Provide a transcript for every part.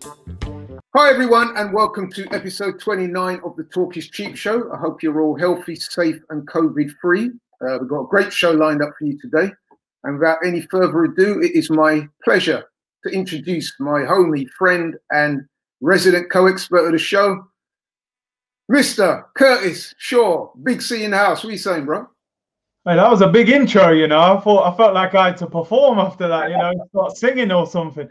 Hi everyone, and welcome to episode 29 of the Talk is Cheap show. I hope you're all healthy, safe and COVID-free. We've got a great show lined up for you today. And without any further ado, it is my pleasure to introduce my homie, friend and resident co-expert of the show, Mr. Curtis Shaw. Big C in the house. What are you saying, bro? Hey, that was a big intro, you know. I felt like I had to perform after that, you know, start singing or something.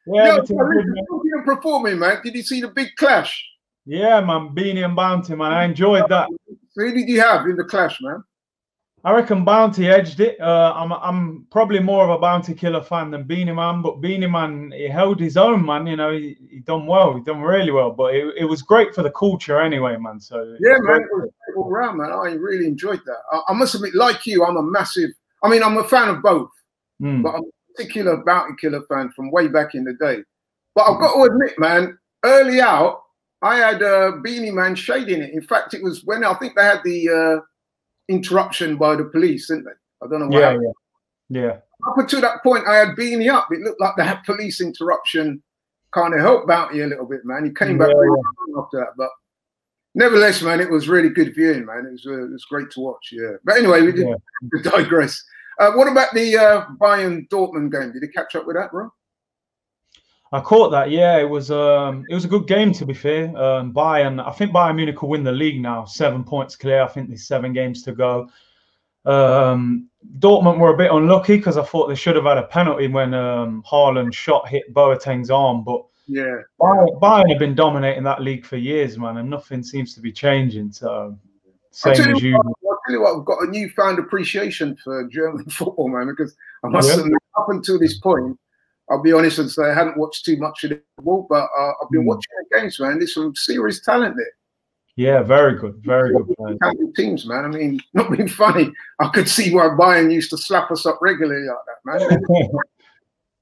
Yeah, talking of performing, man. Did you see the big clash? Yeah, man, Beanie and Bounty, man. I enjoyed that. Who did you have in the clash, man? I reckon Bounty edged it. I'm probably more of a Bounty Killer fan than Beanie Man, but Beanie Man, he held his own, man. You know, he done well. He done really well. But it was great for the culture anyway, man. So yeah, man, it was all around, man. I really enjoyed that. I must admit, like you, I'm a fan of both, but I'm a particular Bounty Killer fan from way back in the day. But I've got to admit, man, early out, I had Beanie Man shading it. In fact, it was when I think they had the interruption by the police, didn't they? I don't know what happened. Yeah. Up until that point, I had Beanie up. It looked like that police interruption kind of helped Bounty a little bit, man. He came back really after that, but nevertheless, man, it was really good viewing, man. It was great to watch, yeah. But anyway, we did digress. What about the Bayern Dortmund game? Did you catch up with that, bro? I caught that. Yeah, it was a good game, to be fair. I think Bayern Munich will win the league now, 7 points clear. I think there's 7 games to go. Dortmund were a bit unlucky because I thought they should have had a penalty when Haaland's shot hit Boateng's arm. But yeah, Bayern have been dominating that league for years, man, and nothing seems to be changing. So same as usual. I'll tell you what, I've got a newfound appreciation for German football, man, because I must admit, up until this point, I'll be honest and say I haven't watched too much of the football, but I've been watching the games, man. There's some serious talent there. Yeah, very good talented teams, man. I mean, not being funny, I could see why Bayern used to slap us up regularly like that, man. You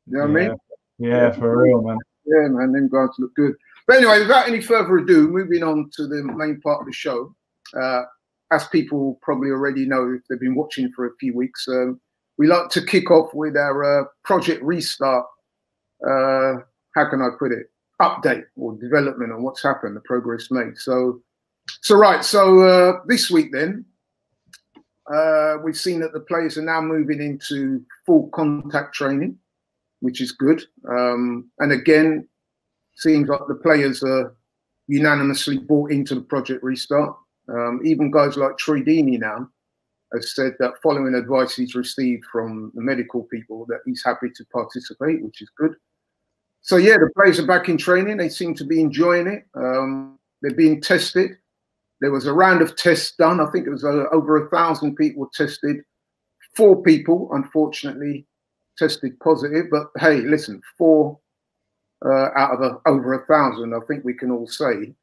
know what I mean? Yeah, for real, man. Yeah, man, them guys look good. But anyway, without any further ado, moving on to the main part of the show. As people probably already know if they've been watching for a few weeks, we like to kick off with our Project Restart, how can I put it, update or development on what's happened, the progress made. So this week then, we've seen that the players are now moving into full contact training, which is good. And again, seems like the players are unanimously bought into the Project Restart. Even guys like Troy Deeney now has said that following advice he's received from the medical people that he's happy to participate, which is good. So yeah, the players are back in training. They seem to be enjoying it. They're being tested. There was a round of tests done. I think it was over 1,000 people tested. 4 people, unfortunately, tested positive. But hey, listen, 4 out of over 1,000, I think we can all say,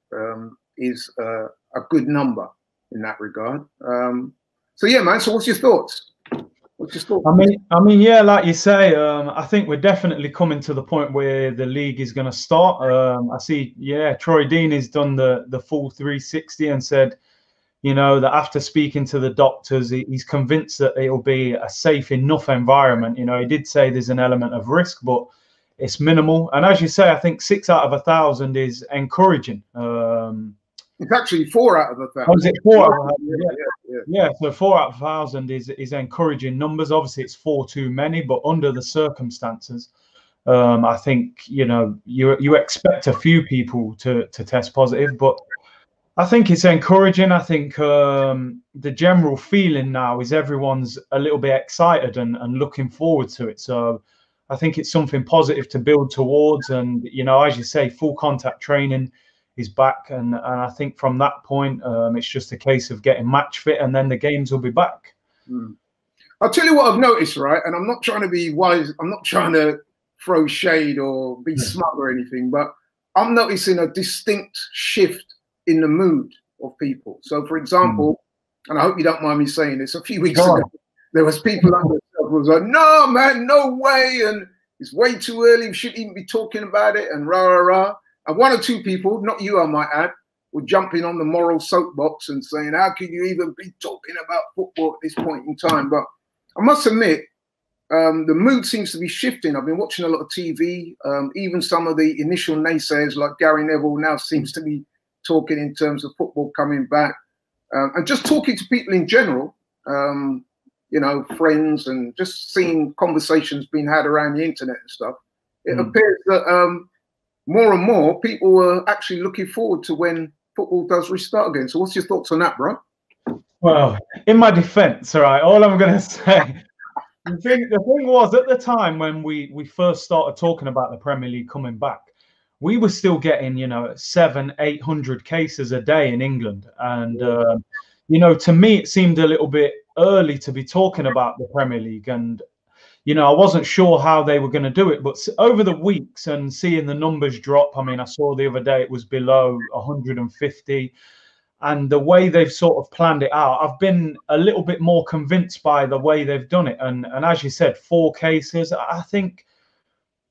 is a good number in that regard. So yeah, man. So what's your thoughts? I mean, yeah, like you say, I think we're definitely coming to the point where the league is going to start. I see, yeah, Troy Deeney's done the full 360 and said, you know, that after speaking to the doctors, he's convinced that it'll be a safe enough environment. You know, he did say there's an element of risk, but it's minimal. And as you say, I think 6 out of 1,000 is encouraging. It's actually 4 out of 1,000. Oh, is it 4 out of 1,000? Yeah, so 4 out of 1,000 is encouraging numbers. Obviously, it's 4 too many, but under the circumstances, I think, you know, you expect a few people to test positive, but I think it's encouraging. I think the general feeling now is everyone's a little bit excited and looking forward to it. So I think it's something positive to build towards. And, you know, as you say, full contact training is back, and I think from that point it's just a case of getting match fit, and then the games will be back. I'll tell you what I've noticed, right? And I'm not trying to be wise, I'm not trying to throw shade or be smart or anything, but I'm noticing a distinct shift in the mood of people. So for example, and I hope you don't mind me saying this, a few weeks ago there was people like myself who was like, no man, no way, and it's way too early, we shouldn't even be talking about it, and rah rah rah. And 1 or 2 people, not you I might add, were jumping on the moral soapbox and saying, how can you even be talking about football at this point in time? But I must admit, the mood seems to be shifting. I've been watching a lot of TV. Even some of the initial naysayers like Gary Neville now seems to be talking in terms of football coming back. And just talking to people in general, you know, friends, and just seeing conversations being had around the internet and stuff. It appears that more and more people are actually looking forward to when football does restart again. So what's your thoughts on that, bro? Well, in my defense, all right, all I'm going to say, the thing was, at the time when we first started talking about the Premier League coming back, we were still getting, you know, 700-800 cases a day in England. And, you know, to me, it seemed a little bit early to be talking about the Premier League. And, you know, I wasn't sure how they were going to do it. But over the weeks and seeing the numbers drop, I mean, I saw the other day it was below 150. And the way they've sort of planned it out, I've been a little bit more convinced by the way they've done it. And as you said, 4 cases, I think,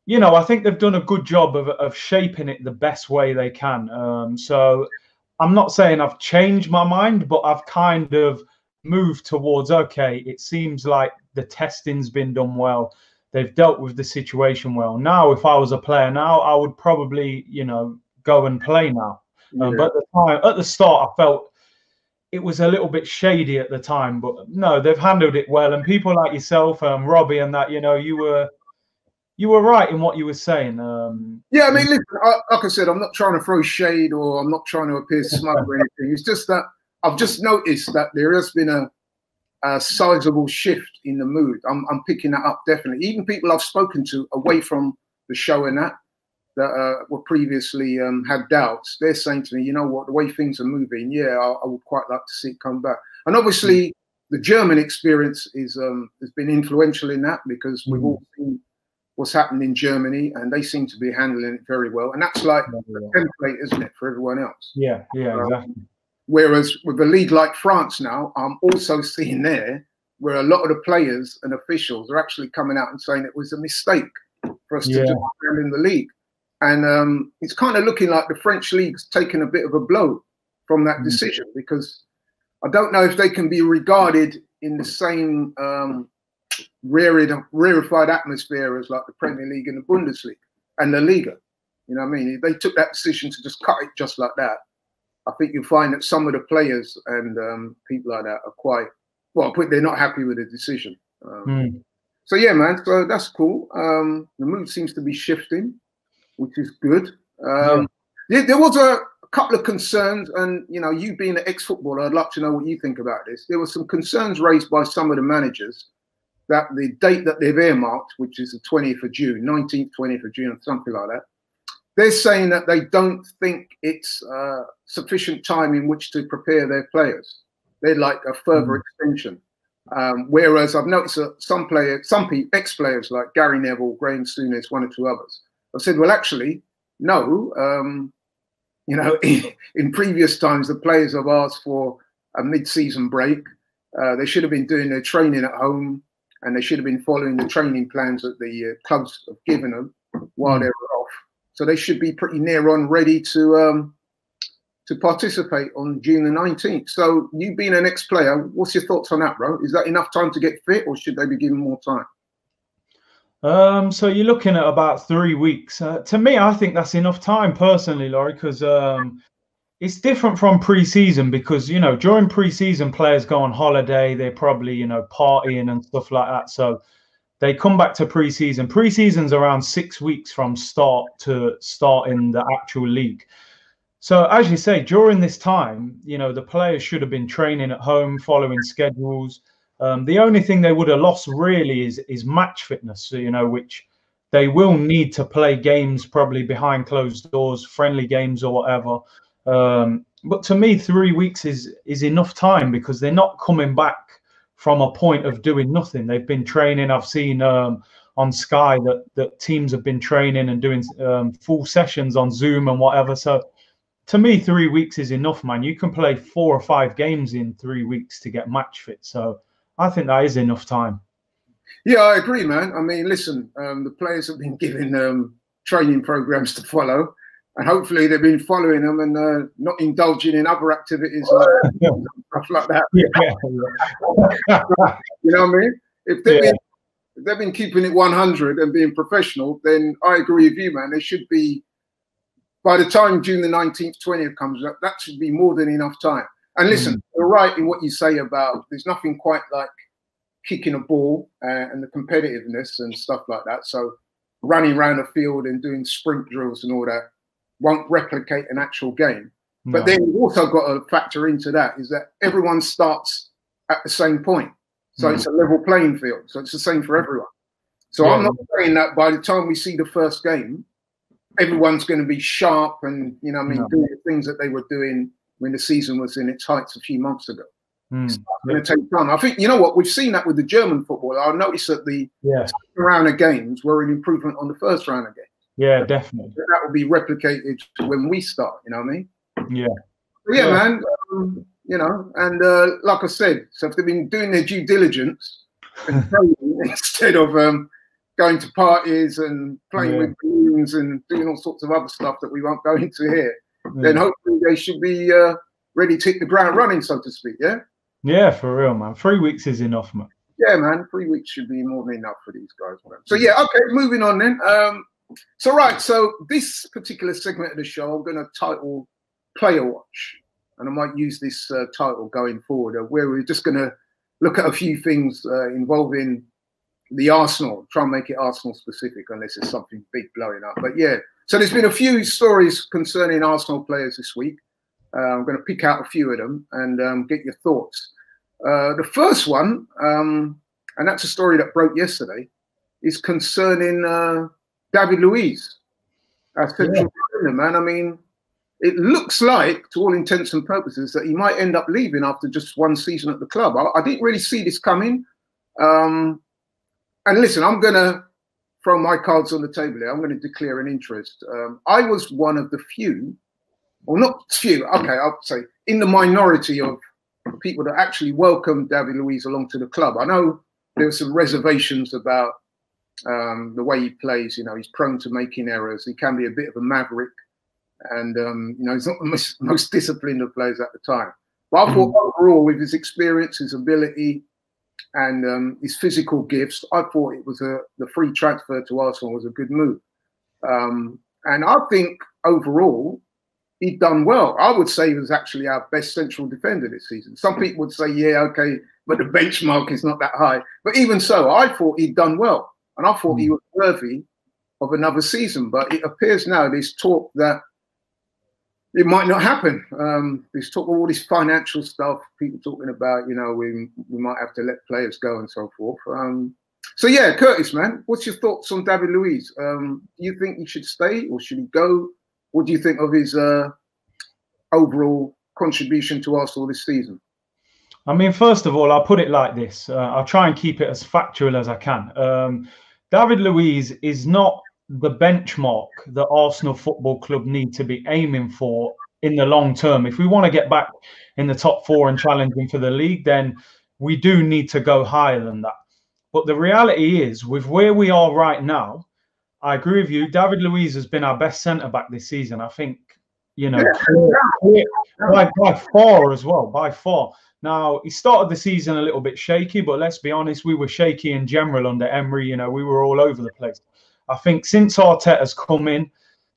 you know, I think they've done a good job of shaping it the best way they can. So I'm not saying I've changed my mind, but I've kind of moved towards, okay, it seems like the testing's been done well. They've dealt with the situation well. Now, if I was a player now, I would probably, you know, go and play now. But at the start, I felt it was a little bit shady at the time. But no, they've handled it well. And people like yourself, Robbie, and that, you know, you were right in what you were saying. Yeah, I mean, listen, like I said, I'm not trying to throw shade or I'm not trying to appear smug or anything. It's just that I've just noticed that there has been a sizable shift in the mood. I'm picking that up, definitely. Even people I've spoken to away from the show and that were previously had doubts, they're saying to me, you know what, the way things are moving, yeah, I would quite like to see it come back. And obviously, the German experience has been influential in that, because we've all seen what's happened in Germany, and they seem to be handling it very well. And that's like a template, isn't it, for everyone else? Yeah, exactly. Whereas with a league like France now, I'm also seeing there where a lot of the players and officials are actually coming out and saying it was a mistake for us to just stand in the league. And it's kind of looking like the French league's taken a bit of a blow from that decision, because I don't know if they can be regarded in the same rarefied atmosphere as like the Premier League and the Bundesliga and the Liga. You know what I mean? If they took that decision to just cut it just like that, I think you'll find that some of the players and people like that are quite, well, they're not happy with the decision. So yeah, man, so that's cool. The mood seems to be shifting, which is good. There was a couple of concerns, and you know, you being an ex-footballer, I'd like to know what you think about this. There were some concerns raised by some of the managers that the date that they've earmarked, which is the 20th of June, 19th, 20th of June, or something like that, they're saying that they don't think it's sufficient time in which to prepare their players. They'd like a further extension. Whereas I've noticed that some ex-players like Gary Neville, Graham Souness, one or two others, have said, well, actually, no. You know, in previous times, the players have asked for a mid-season break. They should have been doing their training at home, and they should have been following the training plans that the clubs have given them while they were off. So they should be pretty near on ready to participate on June the 19th. So you being an ex-player, what's your thoughts on that, bro? Is that enough time to get fit, or should they be given more time? So you're looking at about 3 weeks. To me, I think that's enough time personally, Laurie, because it's different from pre-season, because, you know, during pre-season players go on holiday, they're probably, you know, partying and stuff like that. So they come back to pre-season. Pre-season's around 6 weeks from start to start in the actual league. So as you say, during this time, you know, the players should have been training at home, following schedules. The only thing they would have lost really is match fitness, you know, which they will need to play games probably behind closed doors, friendly games or whatever. But to me, 3 weeks is enough time, because they're not coming back from a point of doing nothing. They've been training. I've seen on Sky that teams have been training and doing full sessions on Zoom and whatever. So to me, 3 weeks is enough, man. You can play 4 or 5 games in 3 weeks to get match fit. So I think that is enough time. Yeah, I agree, man. I mean, listen, the players have been given training programs to follow, and hopefully they've been following them and not indulging in other activities like stuff like that. You know what I mean? If they've been if they've been keeping it 100 and being professional, then I agree with you, man. They should be, by the time June the 19th, 20th comes up, that should be more than enough time. And listen, you're right in what you say about there's nothing quite like kicking a ball and the competitiveness and stuff like that. So running around the field and doing sprint drills and all that won't replicate an actual game. No. But then you've also got to factor into that is that everyone starts at the same point. So it's a level playing field. So it's the same for everyone. So I'm not saying that by the time we see the first game, everyone's going to be sharp and, you know what I mean, doing the things that they were doing when the season was in its heights a few months ago. It's going to take time. I think, you know what, we've seen that with the German football. I noticed that the second round of games were an improvement on the first round of games. Yeah, definitely. That will be replicated when we start, you know what I mean? Yeah. But yeah, man, you know, and like I said, so if they've been doing their due diligence and instead of going to parties and playing with balloons and doing all sorts of other stuff that we won't go into here, then hopefully they should be ready to hit the ground running, so to speak, yeah? Yeah, for real, man. 3 weeks is enough, man. Yeah, man. 3 weeks should be more than enough for these guys, man. So yeah, okay, moving on then. So this particular segment of the show, I'm going to title Player Watch. And I might use this title going forward, where we're just going to look at a few things involving the Arsenal, try and make it Arsenal specific, unless it's something big blowing up. But yeah, so there's been a few stories concerning Arsenal players this week. I'm going to pick out a few of them and get your thoughts. The first one, and that's a story that broke yesterday, is concerning David Luiz, our central defender, man. I mean, it looks like, to all intents and purposes, that he might end up leaving after just one season at the club. I didn't really see this coming. And listen, I'm going to throw my cards on the table here. I'm going to declare an interest. I was one of the few, or not few, okay, I'll say in the minority of people that actually welcomed David Luiz along to the club. I know there were some reservations about the way he plays. You know, he's prone to making errors. He can be a bit of a maverick. And, you know, he's not the most disciplined of players at the time. But I thought overall, with his experience, his ability, and his physical gifts, I thought it was the free transfer to Arsenal was a good move. And I think overall, he'd done well. I would say he was actually our best central defender this season. Some people would say, yeah, okay, but the benchmark is not that high. But even so, I thought he'd done well. And I thought he was worthy of another season. But it appears now there's talk that it might not happen. There's talk of all this financial stuff, people talking about, you know, we might have to let players go and so forth. So yeah, Curtis, man, what's your thoughts on David Luiz? Do you think he should stay or should he go? What do you think of his overall contribution to Arsenal this season? I mean, first of all, I'll put it like this. I'll try and keep it as factual as I can. David Luiz is not the benchmark that Arsenal Football Club need to be aiming for in the long term. If we want to get back in the top four and challenging for the league, then we do need to go higher than that. But the reality is, with where we are right now, I agree with you. David Luiz has been our best centre-back this season. I think, you know, by far as well, by far. Now, he started the season a little bit shaky, but let's be honest, we were shaky in general under Emery. You know, we were all over the place. I think since Arteta's come in,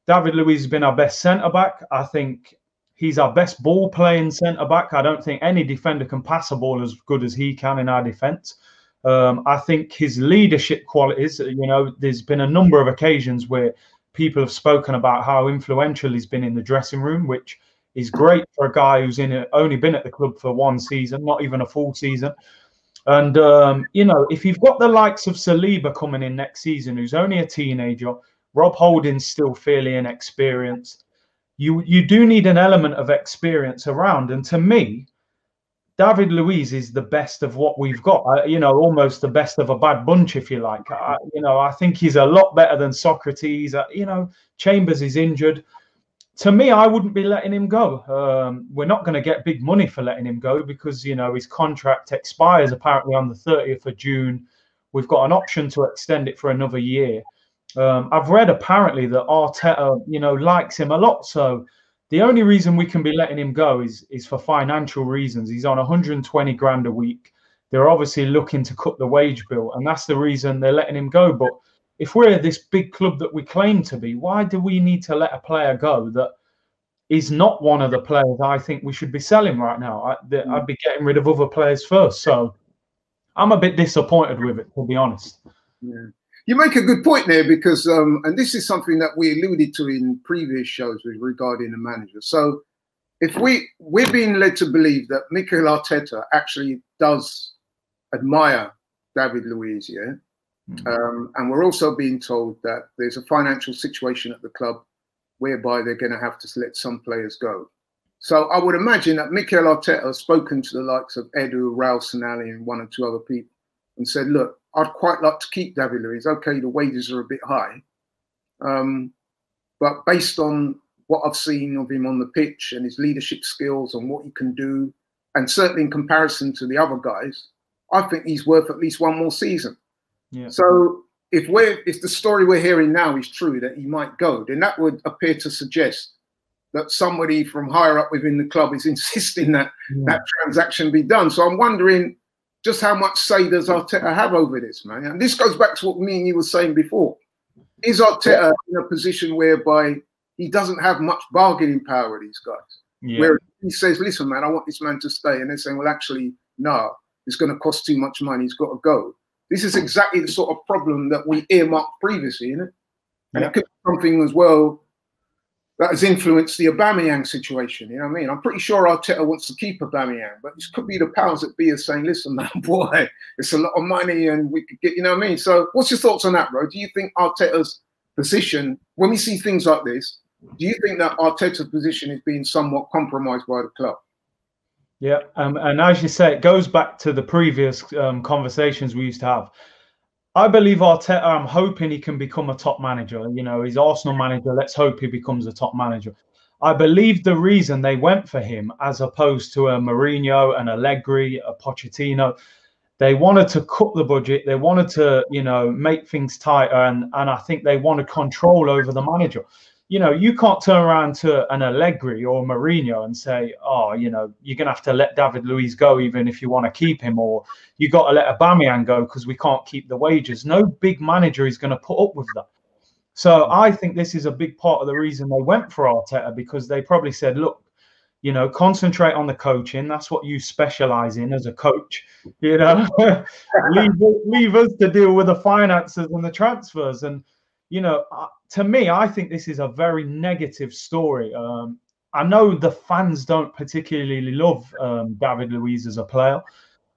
David Luiz has been our best centre-back. I think he's our best ball-playing centre-back. I don't think any defender can pass a ball as good as he can in our defence. I think his leadership qualities, you know, there's been a number of occasions where people have spoken about how influential he's been in the dressing room, which is great for a guy who's only been at the club for one season, not even a full season. And, you know, if you've got the likes of Saliba coming in next season, who's only a teenager, Rob Holding's still fairly inexperienced, you do need an element of experience around. And to me, David Luiz is the best of what we've got, you know, almost the best of a bad bunch, if you like. You know, I think he's a lot better than Socrates. You know, Chambers is injured. To me, I wouldn't be letting him go. We're not going to get big money for letting him go because, you know, his contract expires apparently on the 30th of June. We've got an option to extend it for another year. I've read apparently that Arteta, you know, likes him a lot. So the only reason we can be letting him go is for financial reasons. He's on 120 grand a week. they're obviously looking to cut the wage bill, and that's the reason they're letting him go. But if we're this big club that we claim to be, why do we need to let a player go that is not one of the players I think we should be selling right now? I'd be getting rid of other players first. So I'm a bit disappointed with it, to be honest. Yeah. You make a good point there, because, and this is something that we alluded to in previous shows regarding the manager. So if we're being led to believe that Mikel Arteta actually does admire David Luiz, yeah, and we're also being told that there's a financial situation at the club whereby they're going to have to let some players go. So I would imagine that Mikel Arteta has spoken to the likes of Edu, Raul Sanali, and one or two other people and said, look, I'd quite like to keep David Luiz. Okay, the wages are a bit high. But based on what I've seen of him on the pitch and his leadership skills and what he can do, and certainly in comparison to the other guys, I think he's worth at least one more season. Yeah. So if the story we're hearing now is true, that he might go, then that would appear to suggest that somebody from higher up within the club is insisting that that transaction be done. So I'm wondering just how much say does Arteta have over this, man? And this goes back to what me and you were saying before. Is Arteta in a position whereby he doesn't have much bargaining power with these guys? Yeah. Where he says, listen, man, I want this man to stay. And they're saying, well, actually, no, it's going to cost too much money. He's got to go. This is exactly the sort of problem that we earmarked previously, isn't it? And it could be something as well that has influenced the Aubameyang situation. You know what I mean? I'm pretty sure Arteta wants to keep Aubameyang, but this could be the powers that be are saying, listen, man, boy, it's a lot of money and we could get, you know what I mean? So what's your thoughts on that, bro? Do you think Arteta's position, when we see things like this, do you think that Arteta's position is being somewhat compromised by the club? Yeah, and as you say, it goes back to the previous conversations we used to have. I believe Arteta, I'm hoping he can become a top manager. You know, he's Arsenal manager. Let's hope he becomes a top manager. I believe the reason they went for him, as opposed to a Mourinho, an Allegri, a Pochettino, they wanted to cut the budget. They wanted to, you know, make things tighter. And I think they wanted control over the manager. You know, you can't turn around to an Allegri or Mourinho and say, oh, you know, you're going to have to let David Luiz go even if you want to keep him, or you got to let Aubameyang go because we can't keep the wages. No big manager is going to put up with that. So I think this is a big part of the reason they went for Arteta, because they probably said, look, you know, concentrate on the coaching. That's what you specialize in as a coach. You know, leave us to deal with the finances and the transfers. And, you know, to me, I think this is a very negative story. I know the fans don't particularly love David Luiz as a player,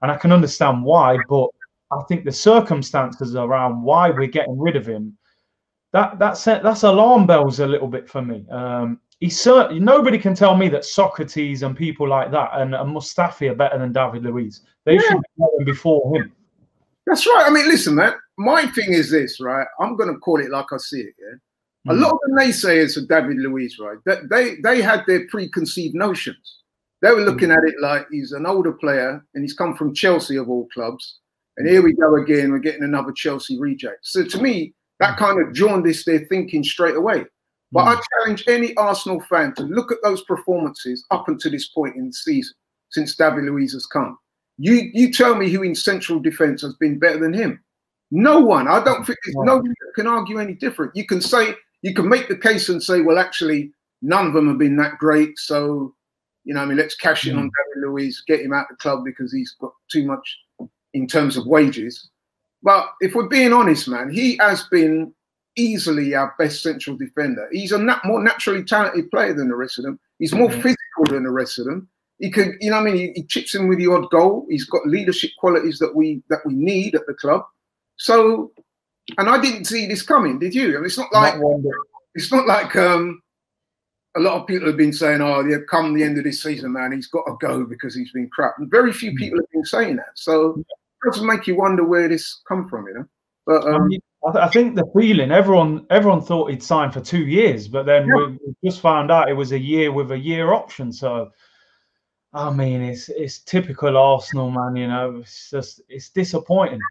and I can understand why, but I think the circumstances around why we're getting rid of him, that's alarm bells a little bit for me. He's certainly, nobody can tell me that Socrates and people like that and Mustafi are better than David Luiz. They should be better before him. That's right. I mean, listen, man, my thing is this, right? I'm going to call it like I see it, yeah? A lot of the naysayers of David Luiz, right, they had their preconceived notions. They were looking at it like he's an older player and he's come from Chelsea of all clubs. And here we go again, we're getting another Chelsea reject. So to me, that kind of jaundiced their thinking straight away. But I challenge any Arsenal fan to look at those performances up until this point in the season, since David Luiz has come. You tell me who in central defence has been better than him. No one. I don't think there's nobody that can argue any different. You can say, you can make the case and say, well, actually, none of them have been that great. So, you know, I mean, let's cash in on David Luiz, get him out of the club because he's got too much in terms of wages. But if we're being honest, man, he has been easily our best central defender. He's a more naturally talented player than the rest of them. He's more physical than the rest of them. He could, you know, what I mean, he chips in with the odd goal. He's got leadership qualities that we need at the club. So, and I didn't see this coming, did you? I mean, it's not like a lot of people have been saying, oh, yeah, come the end of this season, man, he's got to go because he's been crap. And very few people have been saying that. So it does make you wonder where this come from, you know. But I think the feeling, everyone thought he'd signed for 2 years, but then we just found out it was a year with a year option. So, I mean, it's typical Arsenal, man. You know, it's disappointing.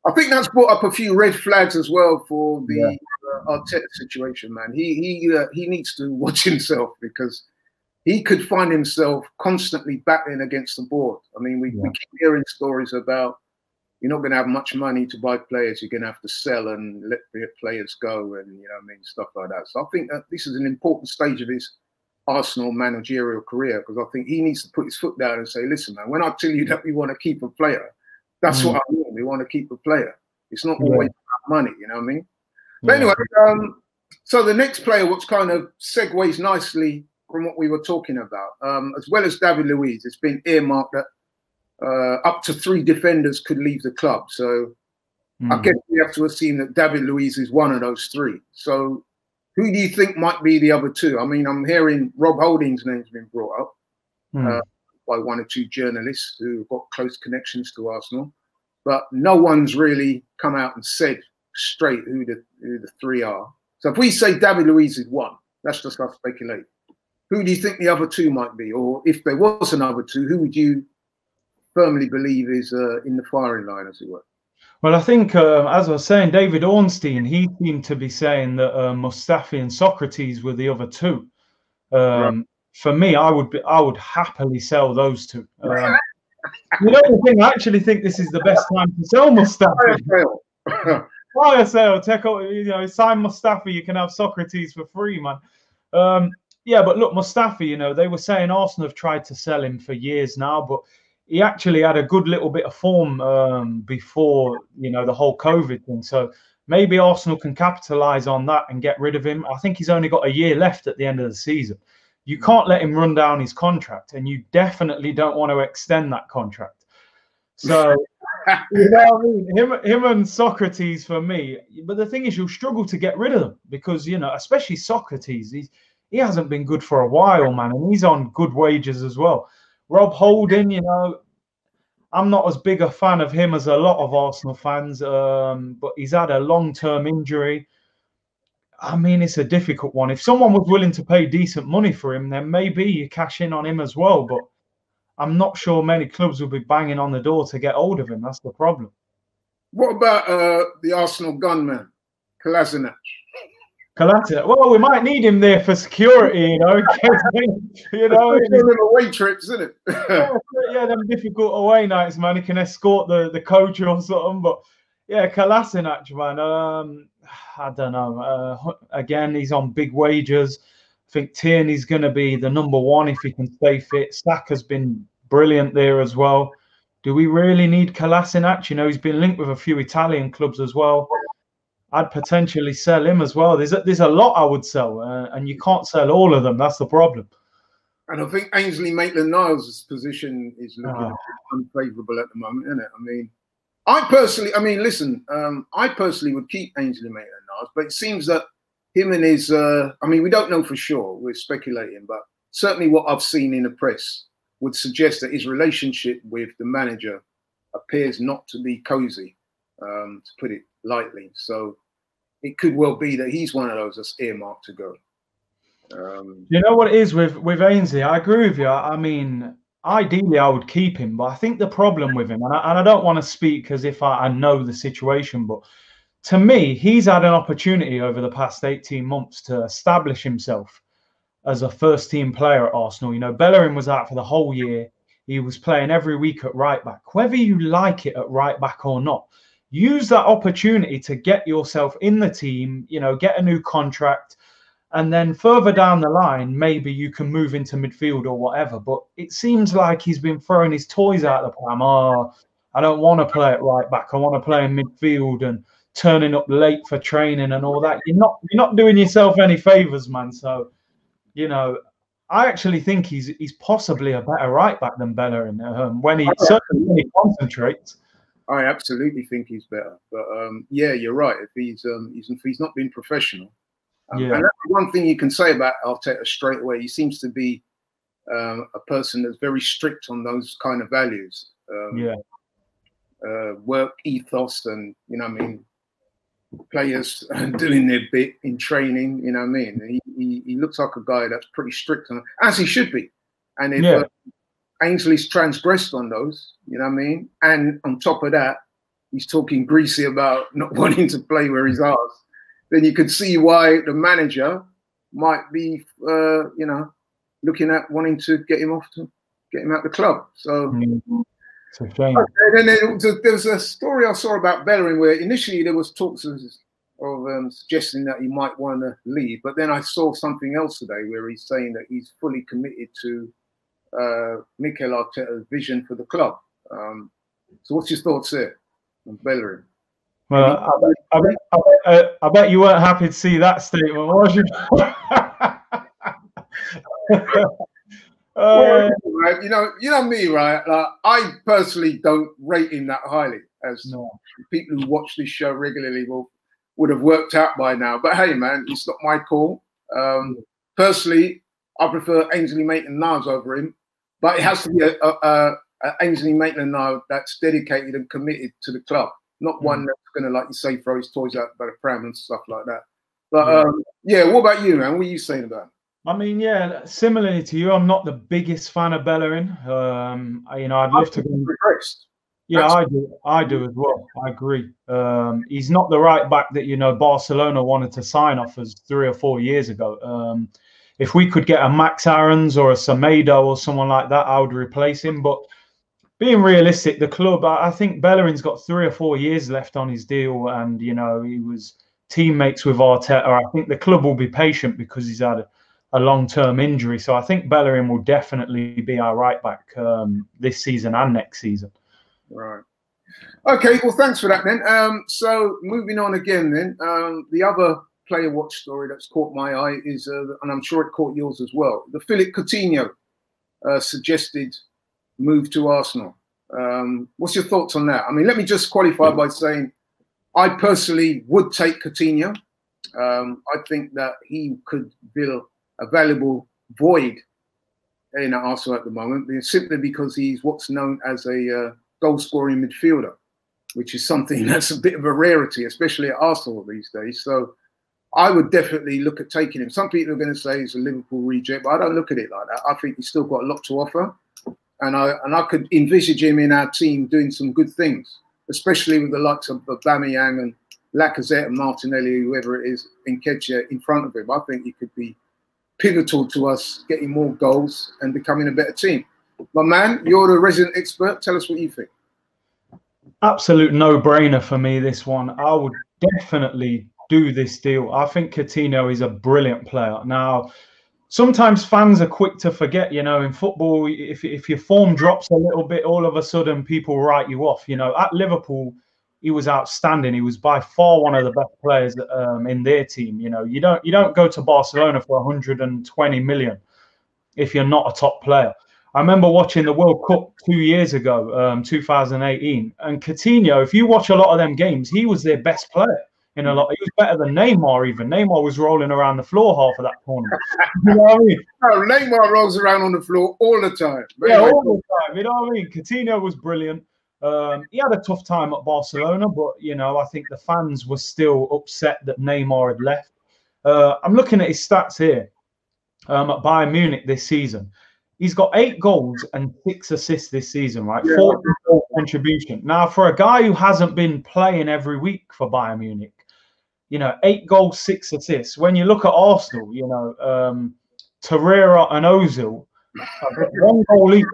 I think that's brought up a few red flags as well for the Arteta situation, man. He needs to watch himself because he could find himself constantly battling against the board. I mean, we keep hearing stories about you're not going to have much money to buy players. You're going to have to sell and let the players go, and you know what I mean, stuff like that. So I think that this is an important stage of his Arsenal managerial career, because I think he needs to put his foot down and say, listen, man, when I tell you that we want to keep a player, that's what I mean. We want to keep a player. It's not always about money, you know what I mean? But anyway, so the next player, which kind of segues nicely from what we were talking about, as well as David Luiz, it's been earmarked that up to 3 defenders could leave the club. So I guess we have to assume that David Luiz is one of those 3. So who do you think might be the other 2? I mean, I'm hearing Rob Holding's name's been brought up by 1 or 2 journalists who've got close connections to Arsenal, but no one's really come out and said straight who the 3 are. So if we say David Luiz is 1, that's just us speculating. Who do you think the other 2 might be? Or if there was another 2, who would you firmly believe is in the firing line, as it were? Well, I think, as I was saying, David Ornstein, he seemed to be saying that Mustafi and Socrates were the other 2. For me, I would happily sell those 2. You know the thing, I actually think this is the best time to sell Mustafi. Fire sale, you know, sign Mustafi, you can have Socrates for free, man. Yeah, but look, Mustafi, you know, they were saying Arsenal have tried to sell him for years now, but he actually had a good little bit of form before, you know, the whole COVID thing. So maybe Arsenal can capitalise on that and get rid of him. I think he's only got a year left at the end of the season. You can't let him run down his contract, and you definitely don't want to extend that contract. So, you know what I mean? Him and Socrates for me. But the thing is, you'll struggle to get rid of them because, you know, especially Socrates, he hasn't been good for a while, man, and he's on good wages as well. Rob Holding, you know, I'm not as big a fan of him as a lot of Arsenal fans, but he's had a long-term injury. I mean, it's a difficult one. If someone was willing to pay decent money for him, then maybe you cash in on him as well. But I'm not sure many clubs will be banging on the door to get hold of him. That's the problem. What about the Arsenal gunman, Kolasinac? Kolasinac. Well, we might need him there for security, you know. You know, away trips, isn't it? yeah, them difficult away nights, man. He can escort the coach or something. But yeah, Kolasinac, man. I don't know. Again, he's on big wages. I think Tierney's going to be the #1 if he can stay fit. Saka's been brilliant there as well. Do we really need Kolasinac? You know, he's been linked with a few Italian clubs as well. I'd potentially sell him as well. There's a lot I would sell, and you can't sell all of them. That's the problem. And I think Ainsley Maitland-Niles' position is looking unfavourable at the moment, isn't it? I mean, I personally would keep Ainsley Maitland-Niles, but it seems that him and his, I mean, we don't know for sure, we're speculating, but certainly what I've seen in the press would suggest that his relationship with the manager appears not to be cosy, to put it lightly. So it could well be that he's one of those that's earmarked to go. You know what it is with Ainsley? I agree with you. I mean, ideally, I would keep him, but I think the problem with him, and I don't want to speak as if I know the situation, but to me, he's had an opportunity over the past 18 months to establish himself as a first-team player at Arsenal. You know, Bellerin was out for the whole year. He was playing every week at right-back. Whether you like it at right-back or not, use that opportunity to get yourself in the team, you know, get a new contract, and then further down the line, maybe you can move into midfield or whatever. But it seems like he's been throwing his toys out the pram. Oh, I don't want to play at right back. I want to play in midfield, and turning up late for training and all that. You're not doing yourself any favors, man. So, you know, I actually think he's possibly a better right back than Bellerin when he concentrates. I absolutely think he's better, but yeah, you're right. If he's not been professional. And that's one thing you can say about Arteta straight away. He seems to be a person that's very strict on those kind of values. Work ethos, and you know what I mean, players doing their bit in training. You know what I mean. He looks like a guy that's pretty strict on, as he should be. And if Ainsley's transgressed on those, you know what I mean, and on top of that, he's talking greasy about not wanting to play where he's asked, then you could see why the manager might be, you know, looking at wanting to get him out the club. So it's a shame. Okay, then there was a story I saw about Bellerin where initially there was talks of suggesting that he might want to leave, but then I saw something else today where he's saying that he's fully committed to Mikel Arteta's vision for the club. So what's your thoughts there on Bellerin? Well, I bet you weren't happy to see that statement, was you? Well, right, you know me, right? Like, I personally don't rate him that highly, as people who watch this show regularly would have worked out by now. But hey, man, it's not my call. Personally, I prefer Ainsley Maitland-Niles over him, but it has to be a Ainsley Maitland-Niles that's dedicated and committed to the club, not one that's going to, like you say, throw his toys out by the pram and stuff like that. But yeah, what about you, man? What are you saying about him? I mean, yeah, similarly to you, I'm not the biggest fan of Bellerin. You know, I'd love to go. Yeah, I do as well. I agree. He's not the right back that, you know, Barcelona wanted to sign off as 3 or 4 years ago. If we could get a Max Aarons or a Semedo or someone like that, I would replace him. But being realistic, the club, I think Bellerin's got 3 or 4 years left on his deal, and, you know, he was teammates with Arteta. I think the club will be patient because he's had a long-term injury. So I think Bellerin will definitely be our right back this season and next season. Right. Okay, well, thanks for that then. So moving on again then, the other player watch story that's caught my eye is, and I'm sure it caught yours as well, the Philippe Coutinho suggested move to Arsenal. What's your thoughts on that? I mean, let me just qualify by saying I personally would take Coutinho. I think that he could fill a valuable void in Arsenal at the moment, simply because he's what's known as a goal-scoring midfielder, which is something that's a bit of a rarity, especially at Arsenal these days. So I would definitely look at taking him. Some people are going to say he's a Liverpool reject, but I don't look at it like that. I think he's still got a lot to offer, and I could envisage him in our team doing some good things, especially with the likes of Aubameyang and Lacazette and Martinelli, whoever it is, Nketiah in front of him. I think he could be pivotal to us getting more goals and becoming a better team. My man, you're the resident expert. Tell us what you think. Absolute no-brainer for me, this one. I would definitely do this deal. I think Coutinho is a brilliant player. Now, sometimes fans are quick to forget, you know, in football, if your form drops a little bit, all of a sudden people write you off. You know, at Liverpool, he was outstanding. He was by far one of the best players in their team. You know, you don't go to Barcelona for 120 million if you're not a top player. I remember watching the World Cup 2 years ago, 2018, and Coutinho, if you watch a lot of them games, he was their best player in a lot. He was better than Neymar even. Neymar was rolling around the floor half of that tournament. You know what I mean? No, Neymar rolls around on the floor all the time. Yeah, all the time. You know what I mean? Coutinho was brilliant. He had a tough time at Barcelona, but, you know, I think the fans were still upset that Neymar had left. I'm looking at his stats here at Bayern Munich this season. He's got 8 goals and 6 assists this season, right? Yeah. 40 goal contribution. Now, for a guy who hasn't been playing every week for Bayern Munich, you know, 8 goals, 6 assists. When you look at Arsenal, you know, Torreira and Ozil, 1 goal each.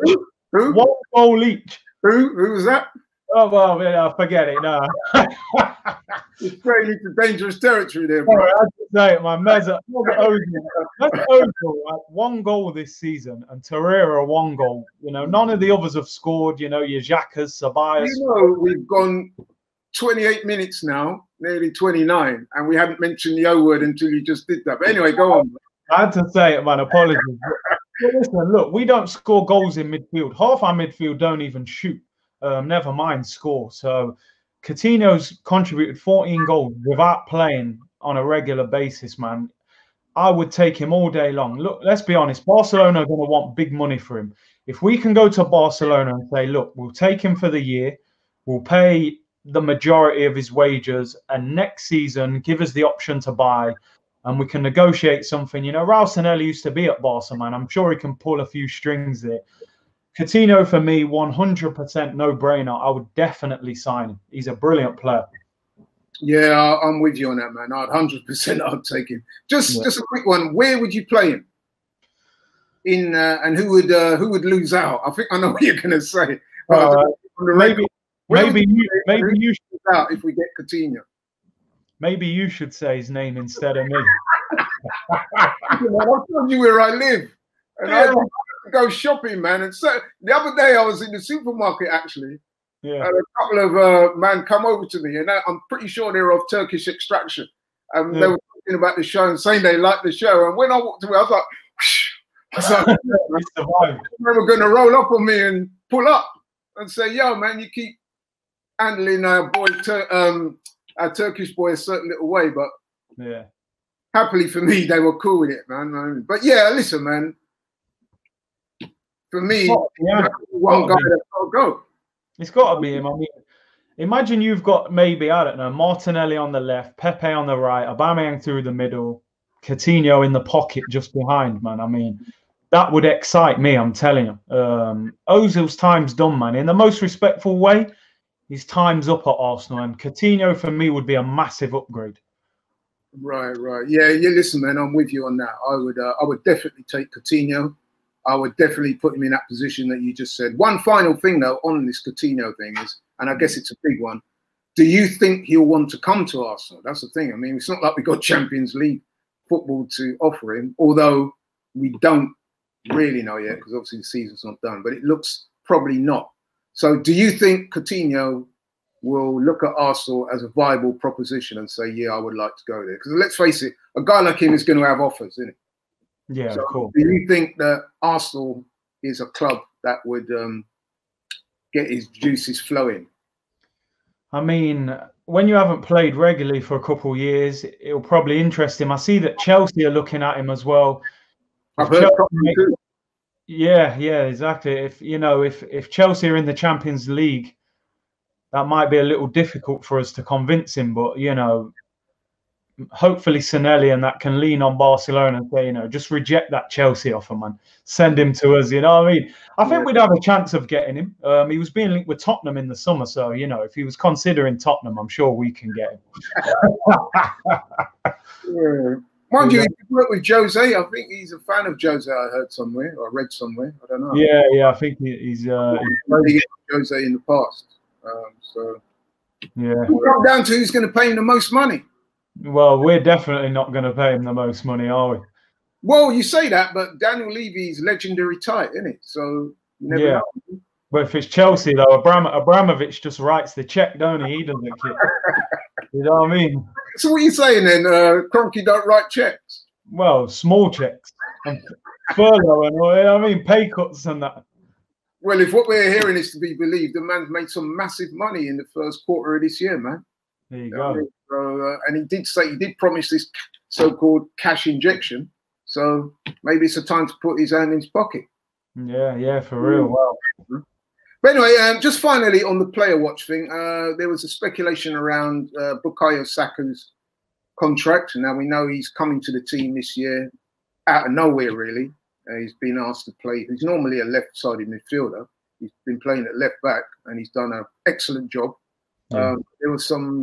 Who? 1 goal each. Who was that? Oh, well, yeah, forget it. No. It's straight into dangerous territory there, bro. I have to say it, man. Ozil, 1 goal this season, and Torreira 1 goal. You know, none of the others have scored. You know, your Xhakas, Ceballos. You know, we've gone 28 minutes now, nearly 29, and we hadn't mentioned the O word until you just did that. But anyway, go on. I had to say it, man. Apologies. But listen, look, we don't score goals in midfield. Half our midfield don't even shoot. Never mind score. So Coutinho's contributed 14 goals without playing on a regular basis, man. I would take him all day long. Look, let's be honest. Barcelona are going to want big money for him. If we can go to Barcelona and say, look, we'll take him for the year, we'll pay the majority of his wages, and next season give us the option to buy, and we can negotiate something. You know, Raul Sanelli used to be at Barca, man. I'm sure he can pull a few strings there. Coutinho, for me, 100% no-brainer. I would definitely sign him. He's a brilliant player. Yeah, I'm with you on that, man. 100% I'd take him. Just a quick one. Where would you play him? and who would lose out? I think I know what you're going to say. Maybe you should out if we get Coutinho. Maybe you should say his name instead of me. I told you where I live, and I go shopping, man. And so the other day I was in the supermarket actually. Yeah. And a couple of men come over to me, and I'm pretty sure they're of Turkish extraction. And they were talking about the show and saying they liked the show. And when I walked away, I was like, they were going to roll up on me and pull up and say, "Yo, man, you keep handling our Turkish boy a certain little way." But yeah, happily for me, they were cool with it, man. But yeah, listen, man. For me, one guy that's got to go. It's got to be him. I mean, imagine you've got maybe, I don't know, Martinelli on the left, Pepe on the right, Aubameyang through the middle, Coutinho in the pocket just behind, man. I mean, that would excite me, I'm telling you. Ozil's time's done, man. In the most respectful way, his time's up at Arsenal. And Coutinho, for me, would be a massive upgrade. Right. Yeah, listen, man, I'm with you on that. I would definitely take Coutinho. I would definitely put him in that position that you just said. One final thing, though, on this Coutinho thing is, and I guess it's a big one, do you think he'll want to come to Arsenal? That's the thing. I mean, it's not like we got Champions League football to offer him, although we don't really know yet because obviously the season's not done, but it looks probably not. So do you think Coutinho will look at Arsenal as a viable proposition and say, yeah, I would like to go there? Because let's face it, a guy like him is going to have offers, isn't it? Yeah, so cool. Do you think that Arsenal is a club that would get his juices flowing? I mean, when you haven't played regularly for a couple of years, it'll probably interest him. I see that Chelsea are looking at him as well. I've heard too. Yeah, exactly. If Chelsea are in the Champions League, that might be a little difficult for us to convince him. But hopefully Sinelli and that can lean on Barcelona and say, just reject that Chelsea offer, man. Send him to us, you know what I mean? I think we'd have a chance of getting him. He was being linked with Tottenham in the summer, so, if he was considering Tottenham, I'm sure we can get him. Mind you, he worked with Jose. I think he's a fan of Jose, I heard somewhere, or read somewhere. I don't know. Yeah, I think he's Jose in the past. Yeah. It'll come down to who's going to pay him the most money. Well, we're definitely not going to pay him the most money, are we? Well, you say that, but Daniel Levy's legendary tight, isn't it? So you never know. But if it's Chelsea, though, Abramovich just writes the check, don't he? He doesn't care. You know what I mean? So what are you saying then? Kroenke don't write checks? Well, small checks. And furlough and all, you know what I mean? Pay cuts and that. Well, if what we're hearing is to be believed, the man's made some massive money in the first quarter of this year, man. There you go. So, and he did promise this so-called cash injection. So maybe it's a time to put his hand in his pocket. Yeah, for real. Wow. But anyway, just finally on the player watch thing, there was a speculation around Bukayo Saka's contract. Now we know he's coming to the team this year out of nowhere, really. He's been asked to play. He's normally a left-sided midfielder. He's been playing at left back, and he's done an excellent job. Yeah. There was some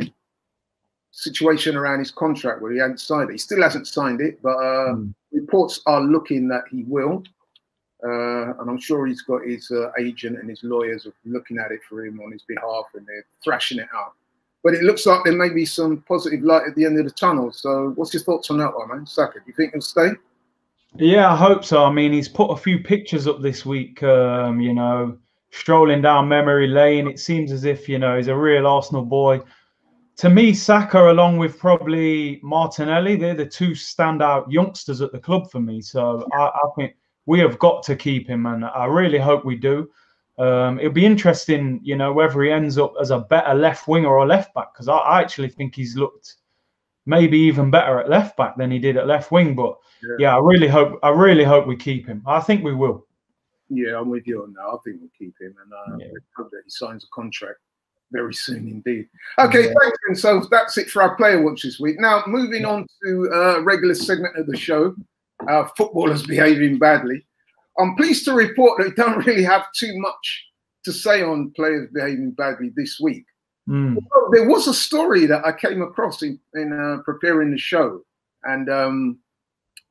situation around his contract where he hadn't signed it. He still hasn't signed it, but reports are looking that he will. And I'm sure he's got his agent and his lawyers are looking at it for him on his behalf, and they're thrashing it out. But it looks like there may be some positive light at the end of the tunnel. So what's your thoughts on that one, man? Saka, do you think he'll stay? Yeah, I hope so. I mean, he's put a few pictures up this week, strolling down memory lane. It seems as if, he's a real Arsenal boy. To me, Saka, along with probably Martinelli, they're the two standout youngsters at the club for me. So I think we have got to keep him, and I really hope we do. It'll be interesting, whether he ends up as a better left winger or left back, because I actually think he's looked maybe even better at left back than he did at left wing. But yeah, I really hope we keep him. I think we will. Yeah, I'm with you on that. I think we'll keep him, and I hope that he signs a contract very soon indeed. Okay, thanks. And so that's it for our player watch this week. Now, moving on to a regular segment of the show, footballers behaving badly. I'm pleased to report that we don't really have too much to say on players behaving badly this week. There was a story that I came across in preparing the show, and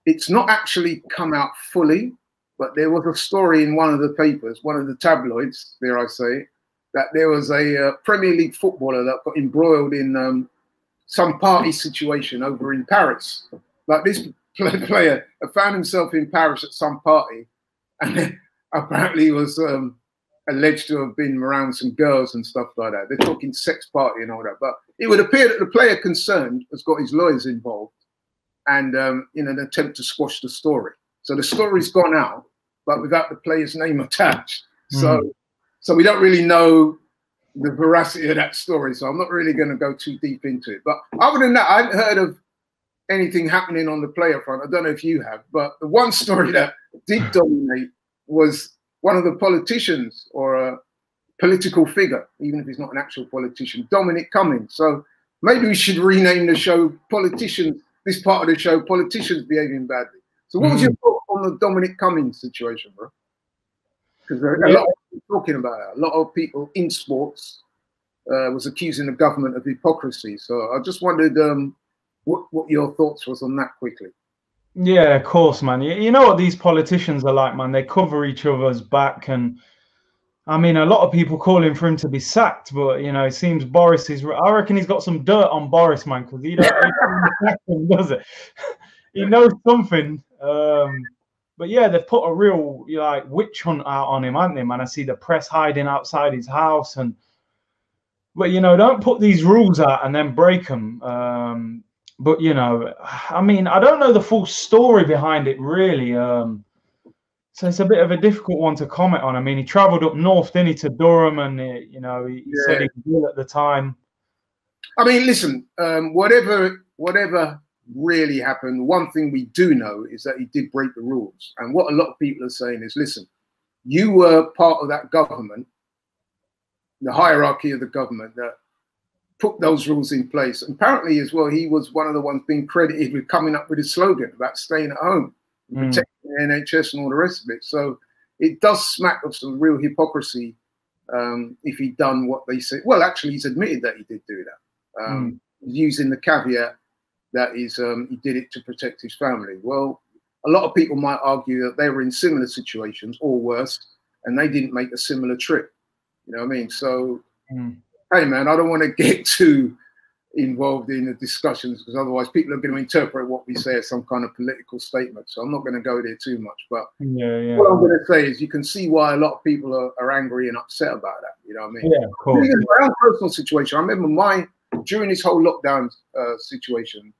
it's not actually come out fully, but there was a story in one of the papers, one of the tabloids, dare I say, that there was a Premier League footballer that got embroiled in some party situation over in Paris. Like this player found himself in Paris at some party, and apparently he was alleged to have been around some girls and stuff like that. They're talking sex party and all that. But it would appear that the player concerned has got his lawyers involved and in an attempt to squash the story. So the story's gone out, but without the player's name attached. So we don't really know the veracity of that story. So I'm not really going to go too deep into it. But other than that, I haven't heard of anything happening on the player front. I don't know if you have, but the one story that did dominate was one of the politicians or a political figure, even if he's not an actual politician, Dominic Cummings. So maybe we should rename the show Politicians, this part of the show, Politicians Behaving Badly. So what was your thought on the Dominic Cummings situation, bro? Because a lot of people talking about it. A lot of people in sports was accusing the government of hypocrisy. So I just wondered what your thoughts was on that quickly. Yeah, of course, man. You know what these politicians are like, man. They cover each other's back, and I mean, a lot of people calling for him to be sacked, but you know, it seems Boris is. I reckon he's got some dirt on Boris, man, because he don't sack him, does it? He knows something. But yeah, they've put a real like witch hunt out on him, haven't they, man? I see the press hiding outside his house, but you know, don't put these rules out and then break them. But you know, I mean, I don't know the full story behind it really. So it's a bit of a difficult one to comment on. I mean, he travelled up north, didn't he, to Durham, and you know, he said he could do it at the time. I mean, listen, whatever really happened, one thing we do know is that he did break the rules. And what a lot of people are saying is, listen, you were part of that government, the hierarchy of the government that put those rules in place. And apparently as well, he was one of the ones being credited with coming up with a slogan about staying at home, protecting the NHS and all the rest of it. So it does smack of some real hypocrisy if he'd done what they said. Well, actually, he's admitted that he did do that, using the caveat that is he did it to protect his family. Well, a lot of people might argue that they were in similar situations or worse, and they didn't make a similar trip. You know what I mean? So, hey, man, I don't want to get too involved in the discussions because otherwise people are going to interpret what we say as some kind of political statement. So I'm not going to go there too much. But what I'm going to say is you can see why a lot of people are angry and upset about that. You know what I mean? Yeah, of course. In my own personal situation, I remember during this whole lockdown situation,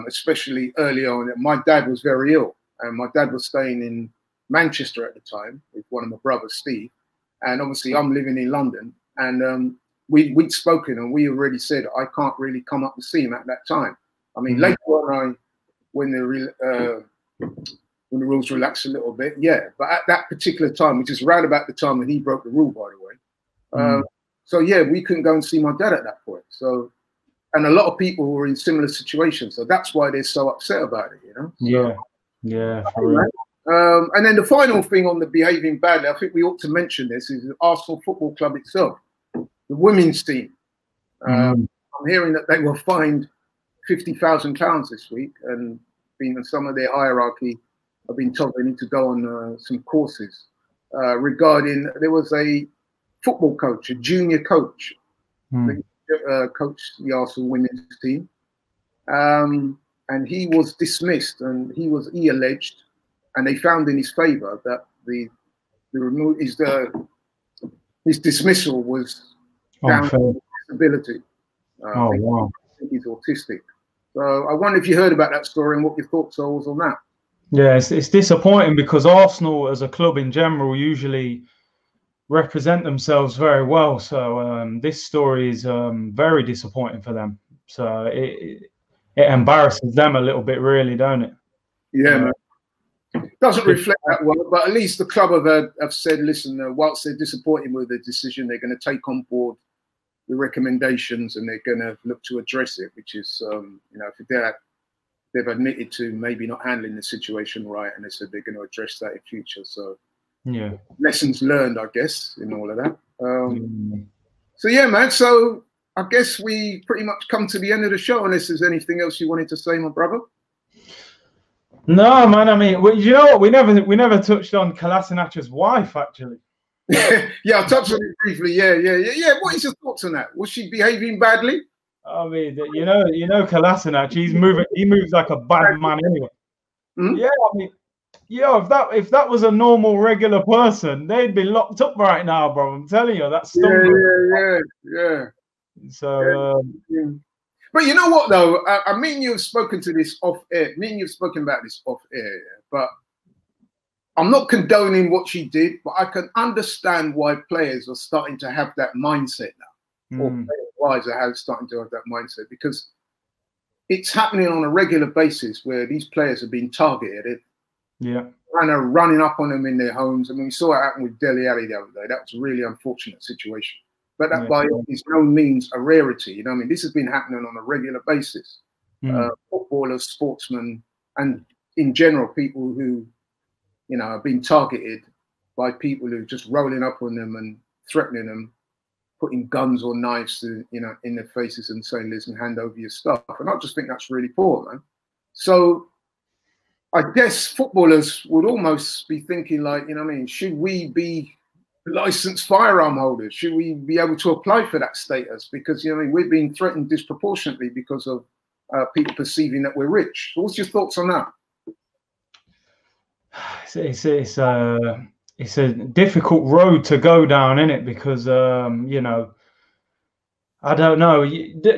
especially early on, my dad was very ill, and my dad was staying in Manchester at the time with one of my brothers, Steve, and obviously I'm living in London, and we'd spoken, and we already said I can't really come up and see him at that time. I mean, later on, when the rules relaxed a little bit, yeah, but at that particular time, which is right about the time when he broke the rule, by the way. So yeah, we couldn't go and see my dad at that point. So. And a lot of people were in similar situations, so that's why they're so upset about it, you know. Yeah. And then the final thing on the behaving badly, I think we ought to mention this, is the Arsenal Football Club itself, the women's team. I'm hearing that they were fined £50,000 this week, and some of their hierarchy have been told they need to go on some courses regarding. There was a football coach, a junior coach. Coached the Arsenal women's team, and he was dismissed, and he alleged, and they found in his favour that his dismissal was down to disability. Wow. I think he's autistic. So I wonder if you heard about that story and what your thoughts are on that. Yeah, it's disappointing because Arsenal as a club in general usually represent themselves very well, so this story is very disappointing for them. So it embarrasses them a little bit, really, don't it? Yeah, man. It doesn't reflect that well, but at least the club have said, listen, whilst they're disappointed with the decision, they're going to take on board the recommendations and they're going to look to address it, which is, you know, if they've admitted to maybe not handling the situation right, and they said they're going to address that in future. So. Yeah, lessons learned, I guess, in all of that. So yeah, man. So I guess we pretty much come to the end of the show. Unless there's anything else you wanted to say, my brother. No, man. I mean, you know what? We never touched on Kolasinac's wife, actually. Yeah, I touched on it briefly. Yeah. What is your thoughts on that? Was she behaving badly? I mean, you know, Kolasinac. He moves like a bad man anyway. Yeah, I mean, yeah. If that was a normal, regular person, they'd be locked up right now, bro. I'm telling you, that's yeah. So. But you know what, though? I mean, you've spoken to this off air. You've spoken about this off air, but I'm not condoning what she did, but I can understand why players are starting to have that mindset now, or players are starting to have that mindset, because it's happening on a regular basis where these players are being targeted. Yeah. And are running up on them in their homes. I mean, we saw it happen with Dele Alli the other day. That was a really unfortunate situation. But that by is no means a rarity. You know what I mean? This has been happening on a regular basis. Footballers, sportsmen, and in general, people who, you know, have been targeted by people who are just rolling up on them and threatening them, putting guns or knives to, you know, in their faces and saying, listen, hand over your stuff. And I just think that's really poor, man. So I guess footballers would almost be thinking, like, you know what I mean, should we be licensed firearm holders? Should we be able to apply for that status? Because, you know, we're being threatened disproportionately because of people perceiving that we're rich. So what's your thoughts on that? It's a difficult road to go down, isn't it? Because you know, I don't know.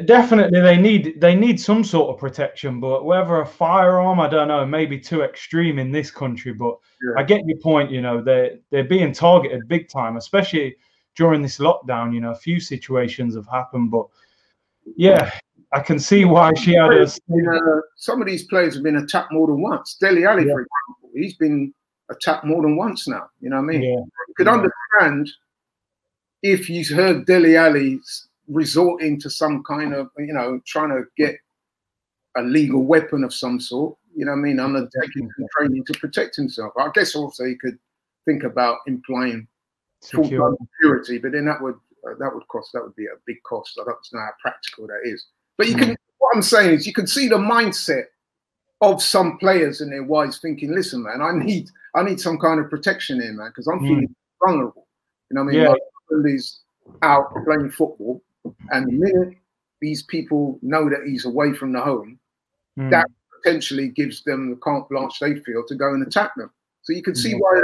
Definitely, they need some sort of protection, but whether a firearm, I don't know. Maybe too extreme in this country, but I get your point. You know, they're being targeted big time, especially during this lockdown. You know, a few situations have happened, but yeah, I can see why she had a. Some of these players have been attacked more than once. Dele Alli, for example, he's been attacked more than once now. You know what I mean? You could understand if you heard Dele Alli's resorting to some kind of, you know, trying to get a legal weapon of some sort, you know what I mean, undertaking some training to protect himself. I guess also he could think about implying full-time security, but then that would be a big cost. I don't know how practical that is. But you can, what I'm saying is, you can see the mindset of some players and their wives thinking, listen, man, I need some kind of protection here, man, because I'm feeling vulnerable. You know what I mean? My husband is out playing football, and the minute these people know that he's away from the home, that potentially gives them the carte blanche they feel to go and attack them. So you can see why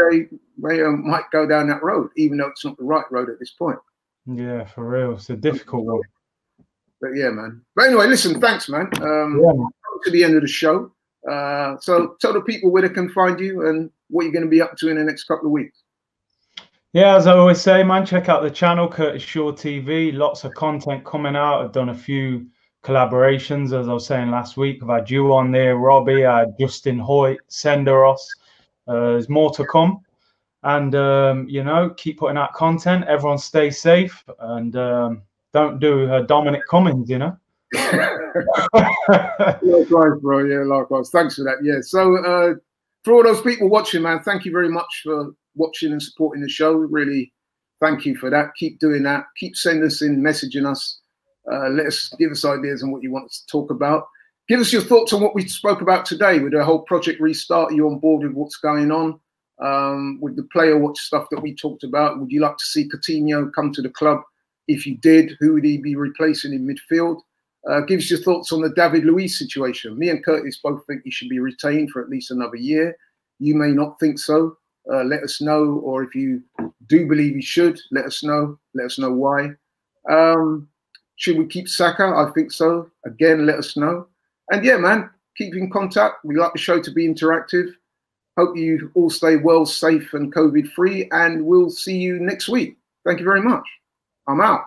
they might go down that road, even though it's not the right road at this point. Yeah, for real. It's a difficult one. But yeah, man. But anyway, listen, thanks, man. To the end of the show. So tell the people where they can find you and what you're going to be up to in the next couple of weeks. Yeah, as I always say, man, check out the channel, Curtis Shaw TV. Lots of content coming out. I've done a few collaborations, as I was saying last week. I've had you on there, Robbie, Justin Hoyt, Senderos. There's more to come. And, you know, keep putting out content. Everyone stay safe and don't do Dominic Cummings, you know. Likewise, bro. Yeah, likewise. Thanks for that. Yeah. So for all those people watching, man, thank you very much for watching and supporting the show. Really, thank you for that. Keep doing that. Keep sending us in, messaging us. Give us ideas on what you want us to talk about. Give us your thoughts on what we spoke about today with the whole Project Restart. Are you on board with what's going on with the player watch stuff that we talked about? Would you like to see Coutinho come to the club? If you did, who would he be replacing in midfield? Give us your thoughts on the David Luiz situation. Me and Curtis both think he should be retained for at least another year. You may not think so. Let us know. Or if you do believe he should, let us know. Let us know why. Should we keep Saka? I think so. Again, let us know. And yeah, man, keep in contact. We like the show to be interactive. Hope you all stay well, safe and COVID-free. And we'll see you next week. Thank you very much. I'm out.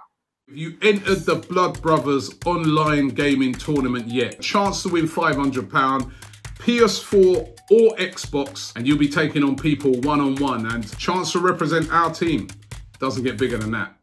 If you entered the Blood Brothers online gaming tournament yet, chance to win £500, PS4 or Xbox, and you'll be taking on people one-on-one, and chance to represent our team. Doesn't get bigger than that.